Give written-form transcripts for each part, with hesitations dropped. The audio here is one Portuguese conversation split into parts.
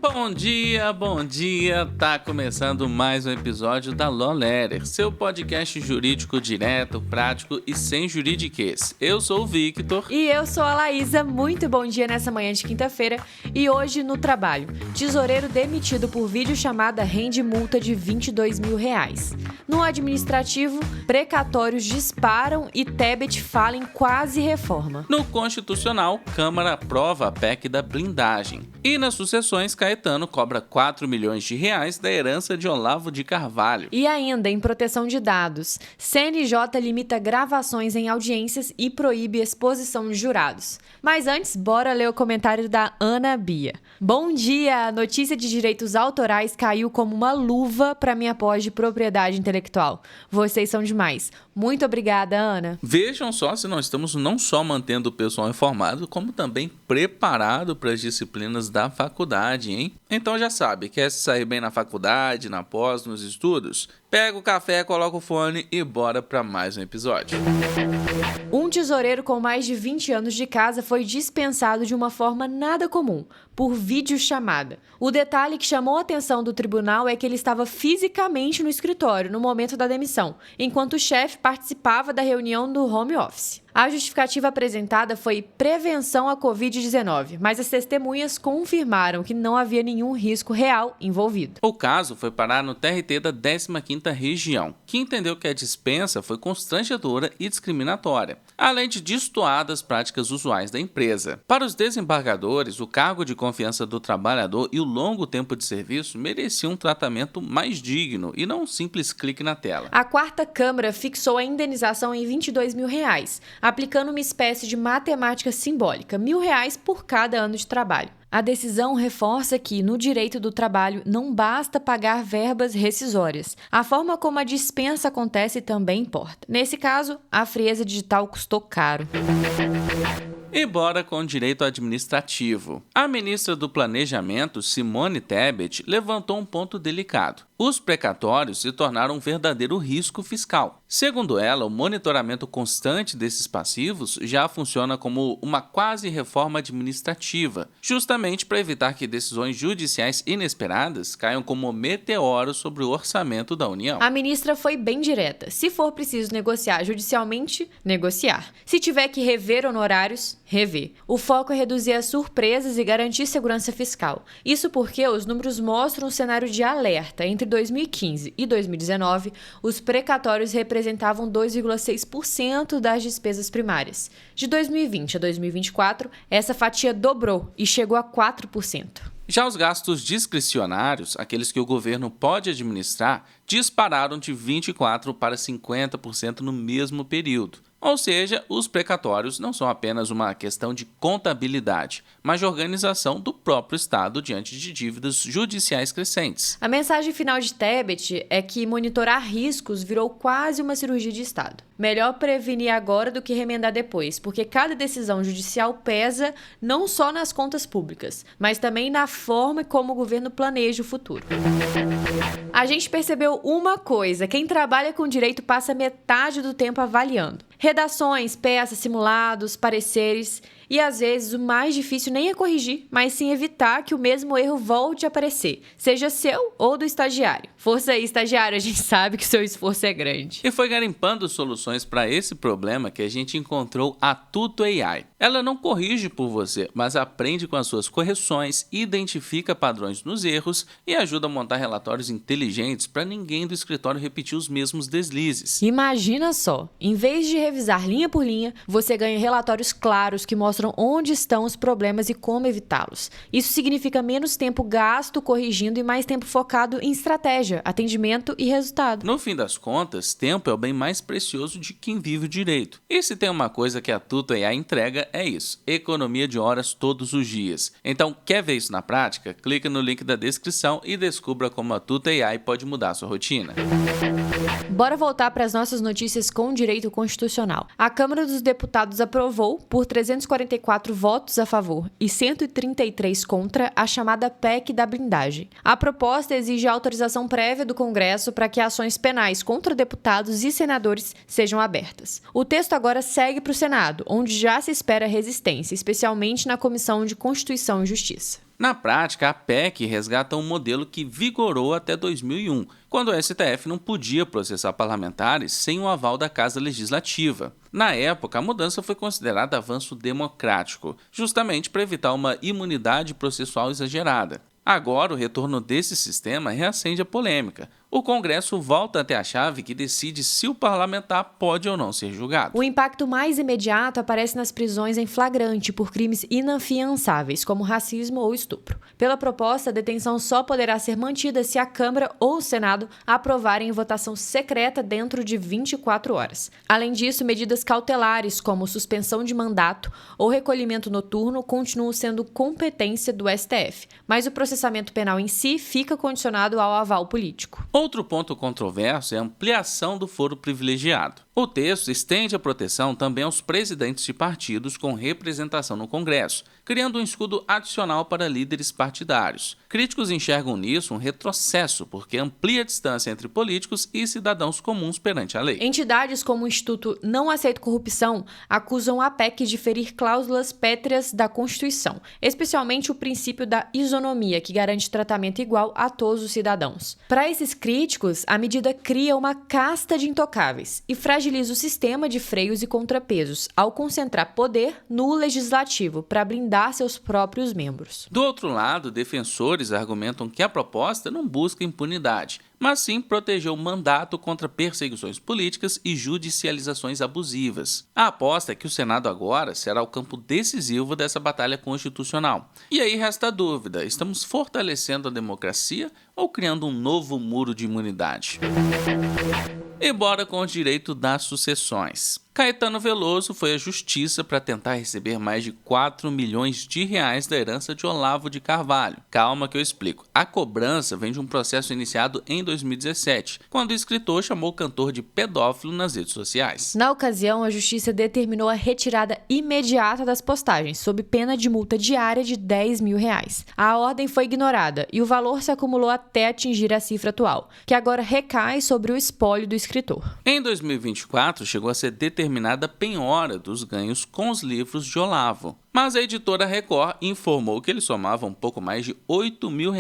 Bom dia, tá começando mais um episódio da Law Letter, seu podcast jurídico direto, prático e sem juridiquês. Eu sou o Victor. E eu sou a Laísa, muito bom dia nessa manhã de quinta-feira e hoje no trabalho. Tesoureiro demitido por videochamada rende multa de R$22 mil. No administrativo, precatórios disparam e Tebet fala em quase reforma. No Constitucional, Câmara aprova a PEC da blindagem. E nas sucessões, Caetano cobra R$4 milhões da herança de Olavo de Carvalho. E ainda em proteção de dados, CNJ limita gravações em audiências e proíbe exposição de jurados. Mas antes, bora ler o comentário da Ana Bia. Bom dia! A notícia de direitos autorais caiu como uma luva para minha pós de propriedade intelectual. Vocês são demais. Muito obrigada, Ana. Vejam só se nós estamos não só mantendo o pessoal informado, como também preparado para as disciplinas da faculdade, hein? Então já sabe, quer se sair bem na faculdade, na pós, nos estudos? Pega o café, coloca o fone e bora para mais um episódio. Um tesoureiro com mais de 20 anos de casa foi dispensado de uma forma nada comum, por videochamada. O detalhe que chamou a atenção do tribunal é que ele estava fisicamente no escritório no momento da demissão, enquanto o chefe participava da reunião do home office. A justificativa apresentada foi prevenção à Covid-19, mas as testemunhas confirmaram que não havia nenhum risco real envolvido. O caso foi parar no TRT da 15ª Região, que entendeu que a dispensa foi constrangedora e discriminatória, além de destoar das práticas usuais da empresa. Para os desembargadores, o cargo de confiança do trabalhador e o longo tempo de serviço mereciam um tratamento mais digno e não um simples clique na tela. A quarta Câmara fixou a indenização em R$22 mil, aplicando uma espécie de matemática simbólica, R$1.000 por cada ano de trabalho. A decisão reforça que, no direito do trabalho, não basta pagar verbas rescisórias. A forma como a dispensa acontece também importa. Nesse caso, a frieza digital custou caro. E bora com o direito administrativo. A ministra do Planejamento, Simone Tebet, levantou um ponto delicado. Os precatórios se tornaram um verdadeiro risco fiscal. Segundo ela, o monitoramento constante desses passivos já funciona como uma quase reforma administrativa, justamente para evitar que decisões judiciais inesperadas caiam como meteoros sobre o orçamento da União. A ministra foi bem direta. Se for preciso negociar judicialmente, negociar. Se tiver que rever honorários, rever. O foco é reduzir as surpresas e garantir segurança fiscal. Isso porque os números mostram um cenário de alerta. Entre 2015 e 2019, os precatórios representavam 2,6% das despesas primárias. De 2020 a 2024, essa fatia dobrou e chegou a 4%. Já os gastos discricionários, aqueles que o governo pode administrar, dispararam de 24% para 50% no mesmo período. Ou seja, os precatórios não são apenas uma questão de contabilidade, mas de organização do próprio Estado diante de dívidas judiciais crescentes. A mensagem final de Tebet é que monitorar riscos virou quase uma cirurgia de Estado. Melhor prevenir agora do que remendar depois, porque cada decisão judicial pesa não só nas contas públicas, mas também na forma como o governo planeja o futuro. A gente percebeu uma coisa: quem trabalha com direito passa metade do tempo avaliando. Redações, peças, simulados, pareceres. E às vezes o mais difícil nem é corrigir, mas sim evitar que o mesmo erro volte a aparecer, seja seu ou do estagiário. Força aí, estagiário, a gente sabe que seu esforço é grande. E foi garimpando soluções para esse problema que a gente encontrou a Tuto AI. Ela não corrige por você, mas aprende com as suas correções, identifica padrões nos erros e ajuda a montar relatórios inteligentes para ninguém do escritório repetir os mesmos deslizes. Imagina só, em vez de revisar linha por linha, você ganha relatórios claros que mostram onde estão os problemas e como evitá-los. Isso significa menos tempo gasto corrigindo e mais tempo focado em estratégia, atendimento e resultado. No fim das contas, tempo é o bem mais precioso de quem vive o direito. E se tem uma coisa que a Tuto AI entrega, é isso: economia de horas todos os dias. Então, quer ver isso na prática? Clica no link da descrição e descubra como a Tuto AI pode mudar a sua rotina. Bora voltar para as nossas notícias com direito constitucional. A Câmara dos Deputados aprovou, por 344 votos a favor e 133 contra, a chamada PEC da blindagem. A proposta exige a autorização prévia do Congresso para que ações penais contra deputados e senadores sejam abertas. O texto agora segue para o Senado, onde já se espera resistência, especialmente na Comissão de Constituição e Justiça. Na prática, a PEC resgata um modelo que vigorou até 2001, quando o STF não podia processar parlamentares sem o aval da Casa Legislativa. Na época, a mudança foi considerada avanço democrático, justamente para evitar uma imunidade processual exagerada. Agora, o retorno desse sistema reacende a polêmica. O Congresso volta até a chave que decide se o parlamentar pode ou não ser julgado. O impacto mais imediato aparece nas prisões em flagrante por crimes inafiançáveis, como racismo ou estupro. Pela proposta, a detenção só poderá ser mantida se a Câmara ou o Senado aprovarem em votação secreta dentro de 24 horas. Além disso, medidas cautelares, como suspensão de mandato ou recolhimento noturno, continuam sendo competência do STF, mas o processamento penal em si fica condicionado ao aval político. Outro ponto controverso é a ampliação do foro privilegiado. O texto estende a proteção também aos presidentes de partidos com representação no Congresso, criando um escudo adicional para líderes partidários. Críticos enxergam nisso um retrocesso, porque amplia a distância entre políticos e cidadãos comuns perante a lei. Entidades como o Instituto Não Aceito Corrupção acusam a PEC de ferir cláusulas pétreas da Constituição, especialmente o princípio da isonomia, que garante tratamento igual a todos os cidadãos. Para esses críticos, a medida cria uma casta de intocáveis e fragiliza o sistema de freios e contrapesos, ao concentrar poder no legislativo para blindar seus próprios membros. Do outro lado, defensores argumentam que a proposta não busca impunidade, mas sim proteger o mandato contra perseguições políticas e judicializações abusivas. A aposta é que o Senado agora será o campo decisivo dessa batalha constitucional. E aí resta a dúvida: estamos fortalecendo a democracia ou criando um novo muro de imunidade? E bora com o direito das sucessões. Caetano Veloso foi à justiça para tentar receber mais de 4 milhões de reais da herança de Olavo de Carvalho. Calma que eu explico. A cobrança vem de um processo iniciado em 2017, quando o escritor chamou o cantor de pedófilo nas redes sociais. Na ocasião, a justiça determinou a retirada imediata das postagens, sob pena de multa diária de R$10 mil. A ordem foi ignorada e o valor se acumulou até atingir a cifra atual, que agora recai sobre o espólio do escritor. Em 2024, chegou a ser determinada a penhora dos ganhos com os livros de Olavo. Mas a editora Record informou que ele somava um pouco mais de R$8 mil,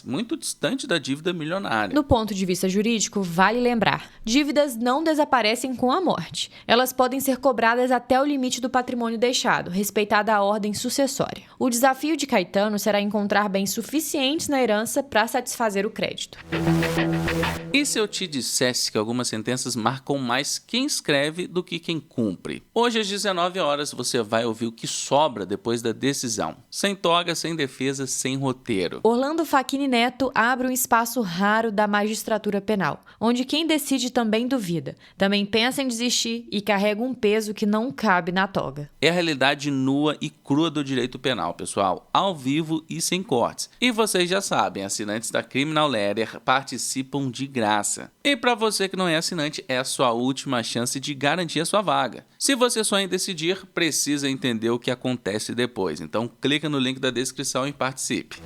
muito distante da dívida milionária. Do ponto de vista jurídico, vale lembrar: dívidas não desaparecem com a morte. Elas podem ser cobradas até o limite do patrimônio deixado, respeitada a ordem sucessória. O desafio de Caetano será encontrar bens suficientes na herança para satisfazer o crédito. E se eu te dissesse que algumas sentenças marcam mais quem escreve do que quem cumpre? Hoje às 19 horas você vai ouvir o que sobra depois da decisão. Sem toga, sem defesa, sem roteiro. Orlando Facchini Neto abre um espaço raro da magistratura penal, onde quem decide também duvida, também pensa em desistir e carrega um peso que não cabe na toga. É a realidade nua e crua do direito penal, pessoal, ao vivo e sem cortes. E vocês já sabem, assinantes da Criminal Letter participam de graça. E para você que não é assinante, é a sua última chance de garantir a sua vaga. Se você sonha em decidir, precisa entender o que acontece depois. Então clica no link da descrição e participe.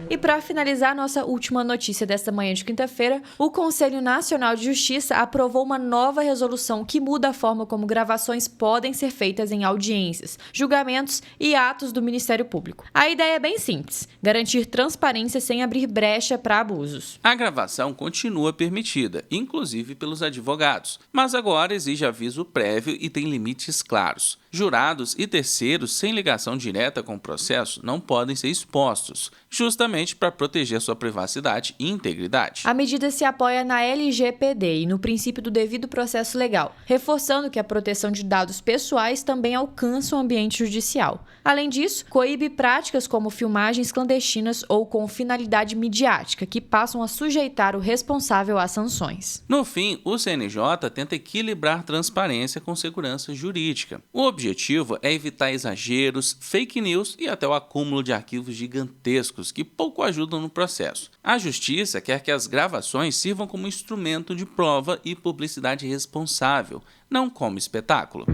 E para finalizar nossa última notícia desta manhã de quinta-feira, o Conselho Nacional de Justiça aprovou uma nova resolução que muda a forma como gravações podem ser feitas em audiências, julgamentos e atos do Ministério Público. A ideia é bem simples: garantir transparência sem abrir brecha para abusos. A gravação continua permitida, inclusive pelos advogados, mas agora exige aviso prévio e tem limites claros. Jurados e terceiros sem ligação direta com o processo não podem ser expostos, justamente para proteger sua privacidade e integridade. A medida se apoia na LGPD e no princípio do devido processo legal, reforçando que a proteção de dados pessoais também alcança o ambiente judicial. Além disso, coíbe práticas como filmagens clandestinas ou com finalidade midiática, que passam a sujeitar o responsável a sanções. No fim, o CNJ tenta equilibrar transparência com segurança jurídica. O objetivo é evitar exageros, fake news e até o acúmulo de arquivos gigantescos que pouco ajudam no processo. A Justiça quer que as gravações sirvam como instrumento de prova e publicidade responsável, não como espetáculo.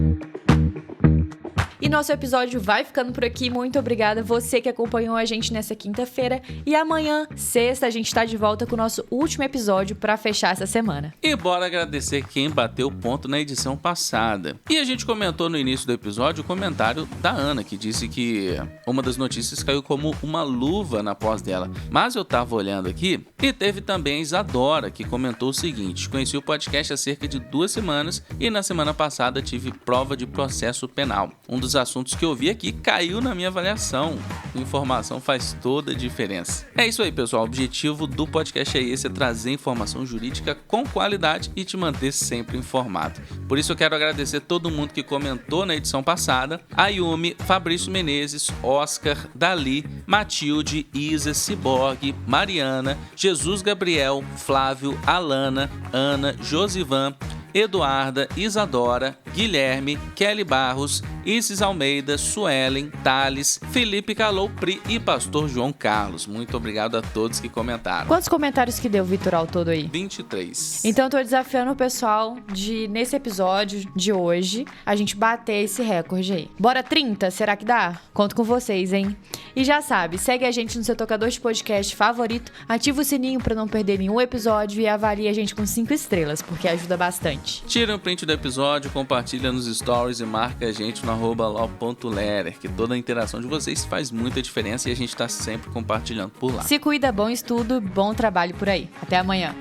E nosso episódio vai ficando por aqui. Muito obrigada você que acompanhou a gente nessa quinta-feira. E amanhã, sexta, a gente tá de volta com o nosso último episódio pra fechar essa semana. E bora agradecer quem bateu ponto na edição passada. E a gente comentou no início do episódio o comentário da Ana, que disse que uma das notícias caiu como uma luva na pós dela. Mas eu tava olhando aqui e teve também a Isadora, que comentou o seguinte: conheci o podcast há cerca de 2 semanas e na semana passada tive prova de processo penal. Um dos assuntos que eu vi aqui caiu na minha avaliação. Informação faz toda a diferença. É isso aí, pessoal. O objetivo do podcast é esse, é trazer informação jurídica com qualidade e te manter sempre informado. Por isso eu quero agradecer todo mundo que comentou na edição passada: a Yumi, Fabrício Menezes, Oscar, Dali, Matilde, Isa, Ciborgue, Mariana, Jesus Gabriel, Flávio, Alana, Ana, Josivan, Eduarda, Isadora, Guilherme, Kelly Barros, Isis Almeida, Suelen, Thales, Felipe Calopri e Pastor João Carlos. Muito obrigado a todos que comentaram. Quantos comentários que deu, Vitor, ao todo aí? 23. Então eu tô desafiando o pessoal de, nesse episódio de hoje, a gente bater esse recorde aí. Bora 30? Será que dá? Conto com vocês, hein? E já sabe, segue a gente no seu tocador de podcast favorito, ativa o sininho pra não perder nenhum episódio e avalie a gente com 5 estrelas, porque ajuda bastante. Tira um print do episódio, compartilha nos stories e marca a gente no @law.lerer, que toda a interação de vocês faz muita diferença e a gente tá sempre compartilhando por lá. Se cuida, bom estudo, bom trabalho por aí. Até amanhã.